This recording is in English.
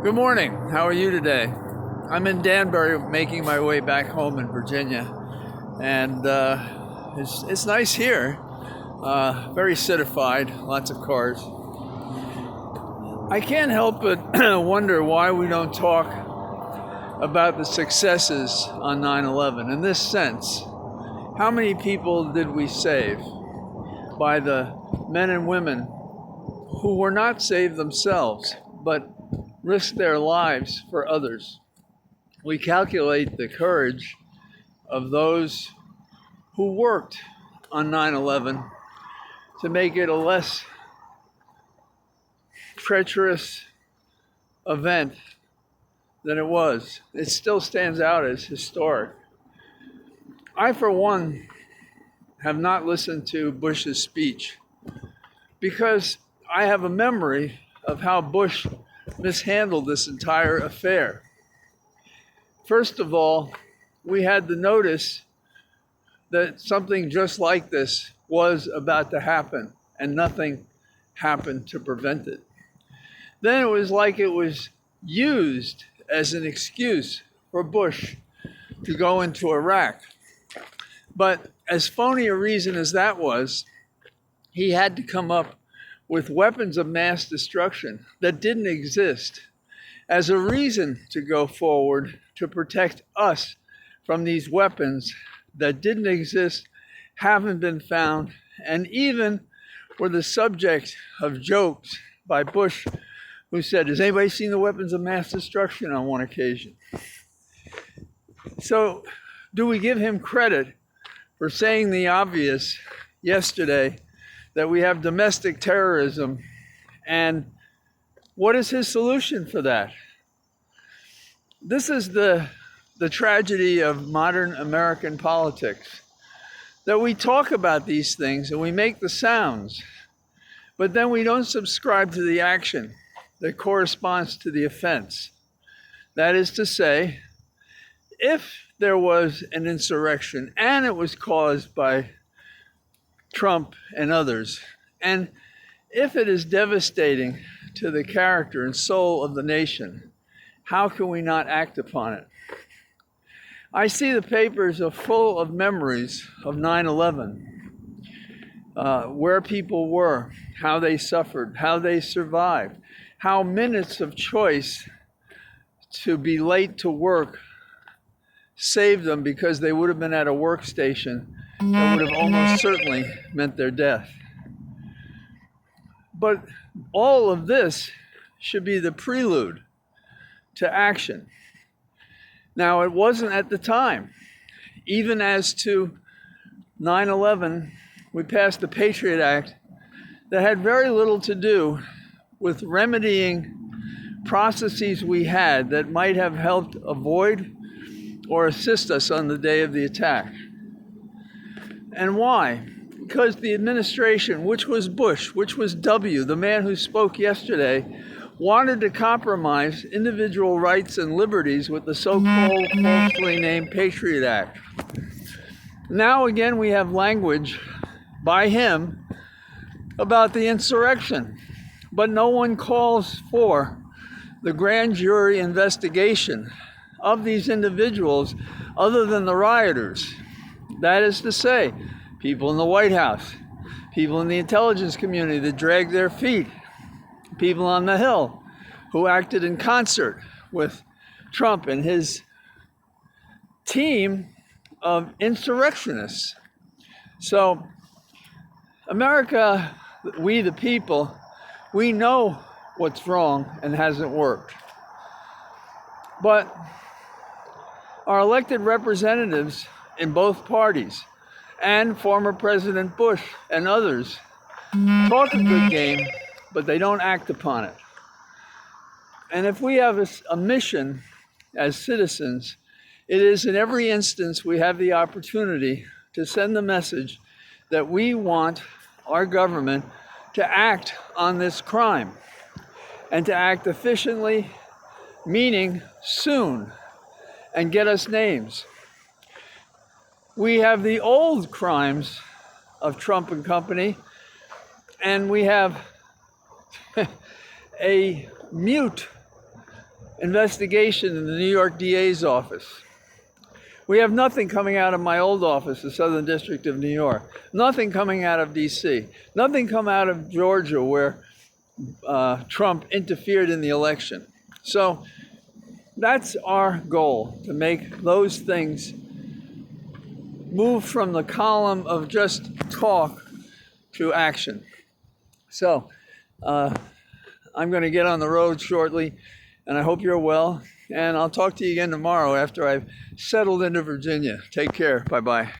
Good morning. How are you today? I'm in Danbury, making my way back home in Virginia, and it's nice here. Very citified, lots of cars. I can't help but wonder why we don't talk about the successes on 9/11 in this sense. How many people did we save by the men and women who were not saved themselves, but risked their lives for others? We calculate the courage of those who worked on 9/11 to make it a less treacherous event than it was. It still stands out as historic. I, for one, have not listened to Bush's speech because I have a memory of how Bush mishandled this entire affair. First of all, we had the notice that something just like this was about to happen, and nothing happened to prevent it. Then it was like it was used as an excuse for Bush to go into Iraq. But as phony a reason as that was, he had to come up with weapons of mass destruction that didn't exist as a reason to go forward to protect us from these weapons that didn't exist, haven't been found, and even were the subject of jokes by Bush, who said, "Has anybody seen the weapons of mass destruction?" on one occasion. So, do we give him credit for saying the obvious yesterday, that we have domestic terrorism, and what is his solution for that? This is the tragedy of modern American politics, that we talk about these things and we make the sounds, but then we don't subscribe to the action that corresponds to the offense. That is to say, if there was an insurrection and it was caused by Trump and others, and if it is devastating to the character and soul of the nation, how can we not act upon it? I see the papers are full of memories of 9/11, where people were, how they suffered, how they survived, how minutes of choice to be late to work saved them because they would have been at a workstation that would have almost certainly meant their death. But all of this should be the prelude to action. Now, it wasn't at the time. Even as to 9/11, we passed the Patriot Act that had very little to do with remedying processes we had that might have helped avoid or assist us on the day of the attack. And why? Because the administration, which was Bush, which was W., the man who spoke yesterday, wanted to compromise individual rights and liberties with the so-called falsely named Patriot Act. Now again, we have language by him about the insurrection, but no one calls for the grand jury investigation of these individuals other than the rioters. That is to say, people in the White House, people in the intelligence community that dragged their feet, people on the Hill who acted in concert with Trump and his team of insurrectionists. So, America, we the people, we know what's wrong and hasn't worked. But our elected representatives in both parties and former President Bush and others talk a good game, but they don't act upon it. And if we have a mission as citizens, it is in every instance we have the opportunity to send the message that we want our government to act on this crime and to act efficiently, meaning soon, and get us names. We have the old crimes of Trump and company, and we have a mute investigation in the New York DA's office. We have nothing coming out of my old office, the Southern District of New York. Nothing coming out of DC. Nothing come out of Georgia, where Trump interfered in the election. So that's our goal, to make those things move from the column of just talk to action. So I'm going to get on the road shortly, and I hope you're well. And I'll talk to you again tomorrow after I've settled into Virginia. Take care. Bye-bye.